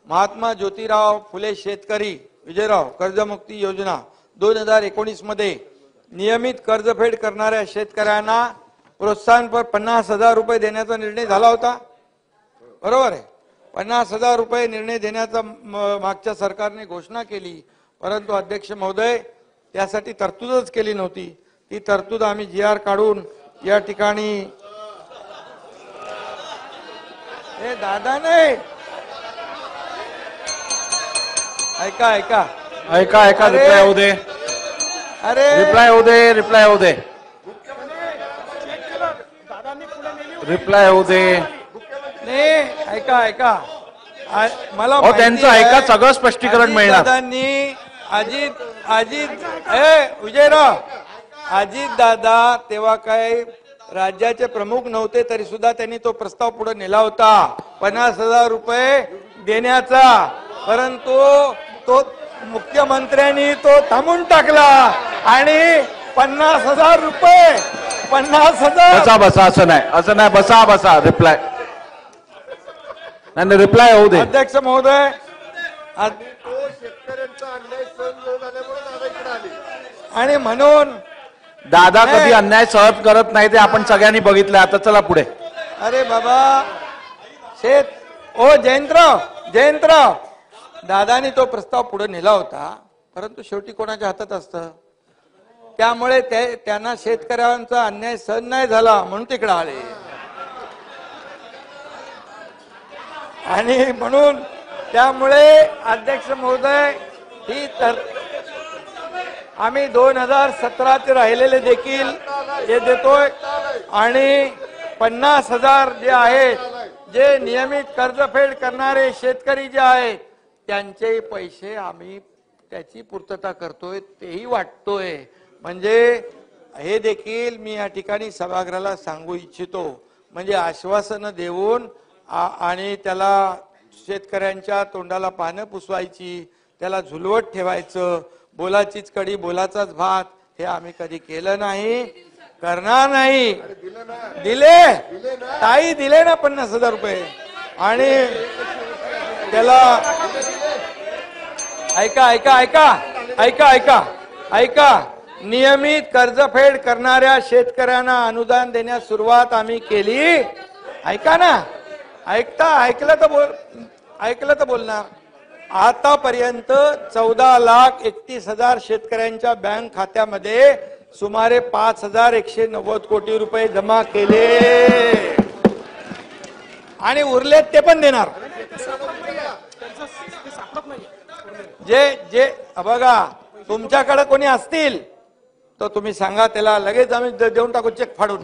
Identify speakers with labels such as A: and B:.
A: महात्मा ज्योतिराव फुले शेतकरी विजयराव कर्जमुक्ती योजना 2019 मध्ये नियमित कर्जफेड करणाऱ्या शेतकऱ्यांना प्रोत्साहनपर 50,000 रुपये देण्याचा निर्णय झाला होता. बरोबर आहे. 50,000 रुपये निर्णय देण्याचा मागच्या सरकारने घोषणा केली, परंतु अध्यक्ष महोदय त्यासाठी तरतूदच केली नव्हती. ती तरतूद आम्ही GR काढून या ठिकाणी हे दादा नाही ऐका ऐका
B: ऐका ऐका रिप्लाय होऊ दे.
A: अरे
B: रिप्लाय होऊ दे. रिप्लाय होऊ दे. रिप्लाय होऊ दे.
A: नाही ऐका ऐका मला
B: त्यांचं ऐका सगळं स्पष्टीकरण मिळणार.
A: दादांनी अजित विजयराव अजित दादा तेव्हा काय राज्याचे प्रमुख नव्हते तरी सुद्धा त्यांनी तो प्रस्ताव पुढे नेला होता 50,000 रुपये देण्याचा, परंतु तो मुख्यमंत्र्यांनी तो थांबून टाकला आणि 50,000 रुपये 50,000
B: बसा बसा असं नाही बसा बसा. रिप्लाय नाही रिप्लाय होऊ दे.
A: अध्यक्ष महोदय आणि म्हणून
B: दादा कधी अन्याय सहन करत नाही ते आपण सगळ्यांनी बघितलं. आता चला पुढे.
A: अरे बाबा जयंतराव दादानी तो प्रस्ताव पुढे नेला होता, परंतु शेवटी कोणाच्या हातात असतं. त्यामुळे त्यांना शेतकऱ्यांचा अन्याय सहन नाही झाला म्हणून तिकडे आले आणि म्हणून त्यामुळे अध्यक्ष महोदय ही तर आम्ही 2017 राहिलेले देखील हे देतोय आणि 50,000 जे आहेत जे नियमित कर्जफेड करणारे शेतकरी जे आहेत त्यांचे पैसे आम्ही त्याची पूर्तता करतोय तेही वाटतोय. म्हणजे हे देखील मी या ठिकाणी सभागृहाला सांगू इच्छितो. म्हणजे आश्वासन देऊन आणि त्याला शेतकऱ्यांच्या तोंडाला पानं पुसवायची, त्याला झुलवत ठेवायचं, बोलाचीच कडी बोलाचाच भात हे आम्ही कधी केलं नाही, करणार नाही. दिले ताई दिले ना 50,000 रुपये आणि त्याला ऐका ऐका ऐका ऐका ऐका ऐका नियमित कर्जफेड करणाऱ्या शेतकऱ्यांना अनुदान देण्यास सुरुवात आम्ही केली. ऐका ना ऐकलं तर बोलणार. आतापर्यंत 14,31,000 शेतकऱ्यांच्या बँक खात्यामध्ये सुमारे 5,190 कोटी रुपये जमा केले आणि उरलेत ते पण देणार. जे बघा तुमच्याकडे कोणी असतील तर तुम्ही सांगा, त्याला लगेच आम्ही देऊन टाकू चेक फाडून.